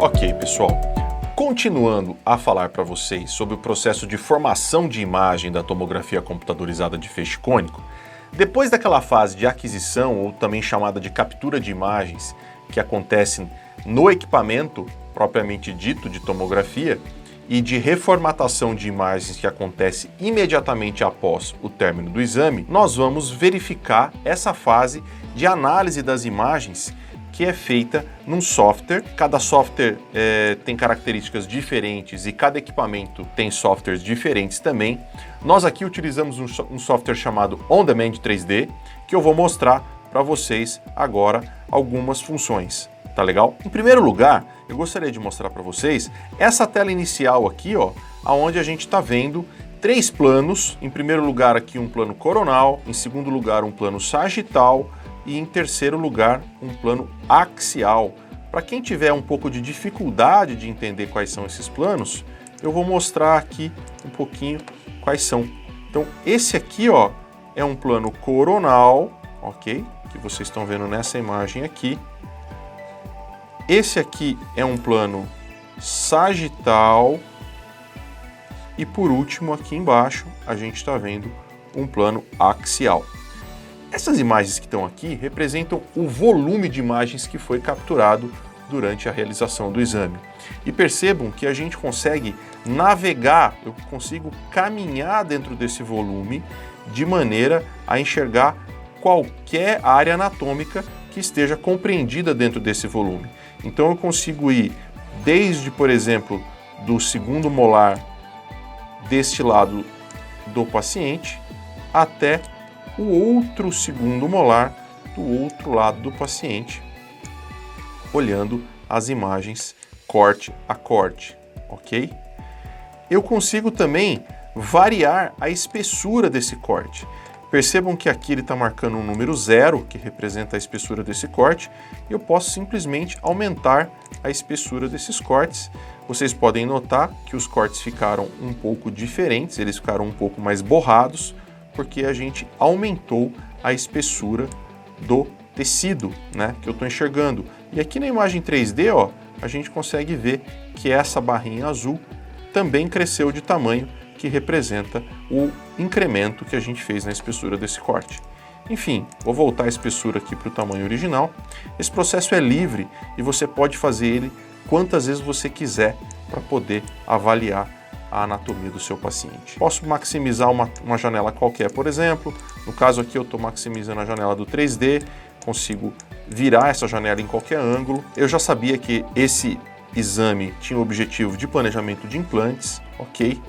Ok, pessoal. Continuando a falar para vocês sobre o processo de formação de imagem da tomografia computadorizada de feixe cônico, depois daquela fase de aquisição, ou também chamada de captura de imagens, que acontece no equipamento propriamente dito de tomografia, e de reformatação de imagens que acontece imediatamente após o término do exame, nós vamos verificar essa fase de análise das imagens que é feita num software. Cada software tem características diferentes e cada equipamento tem softwares diferentes também. Nós aqui utilizamos um software chamado On Demand 3D, que eu vou mostrar para vocês agora algumas funções. Tá legal? Em primeiro lugar, eu gostaria de mostrar para vocês essa tela inicial aqui, ó, onde a gente está vendo três planos. Em primeiro lugar aqui um plano coronal, em segundo lugar um plano sagital e em terceiro lugar um plano axial. Para quem tiver um pouco de dificuldade de entender quais são esses planos, eu vou mostrar aqui um pouquinho quais são. Então esse aqui, ó, é um plano coronal, ok? Que vocês estão vendo nessa imagem aqui. Esse aqui é um plano sagital e por último aqui embaixo a gente está vendo um plano axial. Essas imagens que estão aqui representam o volume de imagens que foi capturado durante a realização do exame. E percebam que a gente consegue navegar, eu consigo caminhar dentro desse volume de maneira a enxergar qualquer área anatômica que esteja compreendida dentro desse volume. Então eu consigo ir desde, por exemplo, do segundo molar deste lado do paciente até o outro segundo molar do outro lado do paciente, olhando as imagens corte a corte, ok? Eu consigo também variar a espessura desse corte. Percebam que aqui ele está marcando um número 0, que representa a espessura desse corte, e eu posso simplesmente aumentar a espessura desses cortes. Vocês podem notar que os cortes ficaram um pouco diferentes, eles ficaram um pouco mais borrados, porque a gente aumentou a espessura do tecido, né, que eu estou enxergando. E aqui na imagem 3D, ó, a gente consegue ver que essa barrinha azul também cresceu de tamanho, que representa o incremento que a gente fez na espessura desse corte. Enfim, vou voltar a espessura aqui para o tamanho original. Esse processo é livre e você pode fazer ele quantas vezes você quiser para poder avaliar a anatomia do seu paciente. Posso maximizar uma janela qualquer, por exemplo. No caso aqui eu estou maximizando a janela do 3D, consigo virar essa janela em qualquer ângulo. Eu já sabia que esse exame tinha o objetivo de planejamento de implantes, ok?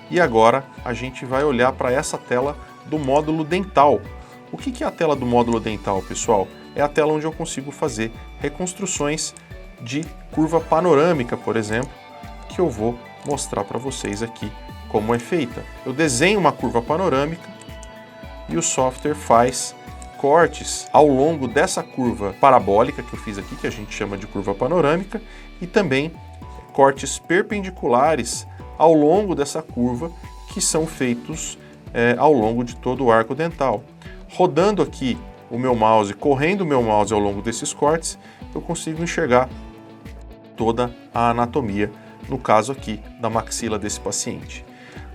E agora a gente vai olhar para essa tela do módulo dental. O que é a tela do módulo dental, pessoal? É a tela onde eu consigo fazer reconstruções de curva panorâmica, por exemplo, que eu vou mostrar para vocês aqui como é feita. Eu desenho uma curva panorâmica e o software faz cortes ao longo dessa curva parabólica que eu fiz aqui, que a gente chama de curva panorâmica, e também cortes perpendiculares ao longo dessa curva, que são feitos ao longo de todo o arco dental. Rodando aqui o meu mouse, correndo o meu mouse ao longo desses cortes, eu consigo enxergar toda a anatomia, no caso aqui, da maxila desse paciente.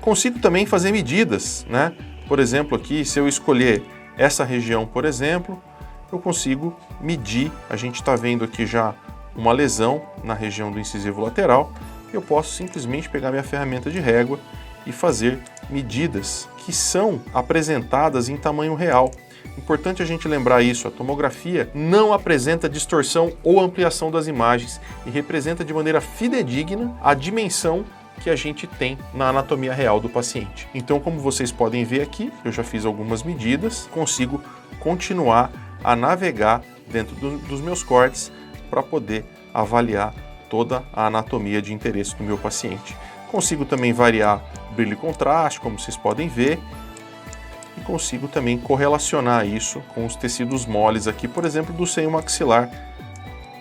Consigo também fazer medidas, né? Por exemplo, aqui, se eu escolher essa região, por exemplo, eu consigo medir. A gente está vendo aqui já uma lesão na região do incisivo lateral. Eu posso simplesmente pegar minha ferramenta de régua e fazer medidas que são apresentadas em tamanho real. Importante a gente lembrar isso, a tomografia não apresenta distorção ou ampliação das imagens e representa de maneira fidedigna a dimensão que a gente tem na anatomia real do paciente. Então, como vocês podem ver aqui, eu já fiz algumas medidas, consigo continuar a navegar dentro dos meus cortes para poder avaliar toda a anatomia de interesse do meu paciente. Consigo também variar brilho e contraste, como vocês podem ver, e consigo também correlacionar isso com os tecidos moles aqui, por exemplo, do seio maxilar,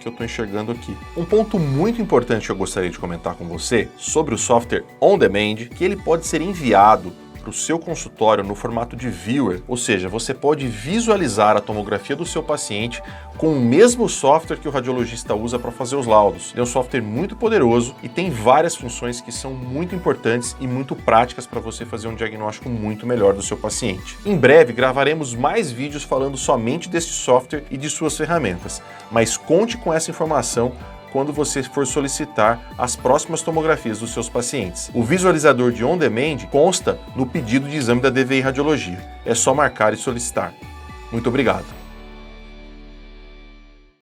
que eu estou enxergando aqui. Um ponto muito importante que eu gostaria de comentar com você sobre o software On Demand, que ele pode ser enviado para o seu consultório no formato de viewer, ou seja, você pode visualizar a tomografia do seu paciente com o mesmo software que o radiologista usa para fazer os laudos. É um software muito poderoso e tem várias funções que são muito importantes e muito práticas para você fazer um diagnóstico muito melhor do seu paciente. Em breve gravaremos mais vídeos falando somente desse software e de suas ferramentas, mas conte com essa informação quando você for solicitar as próximas tomografias dos seus pacientes. O visualizador de on-demand consta no pedido de exame da DVI Radiologia. É só marcar e solicitar. Muito obrigado.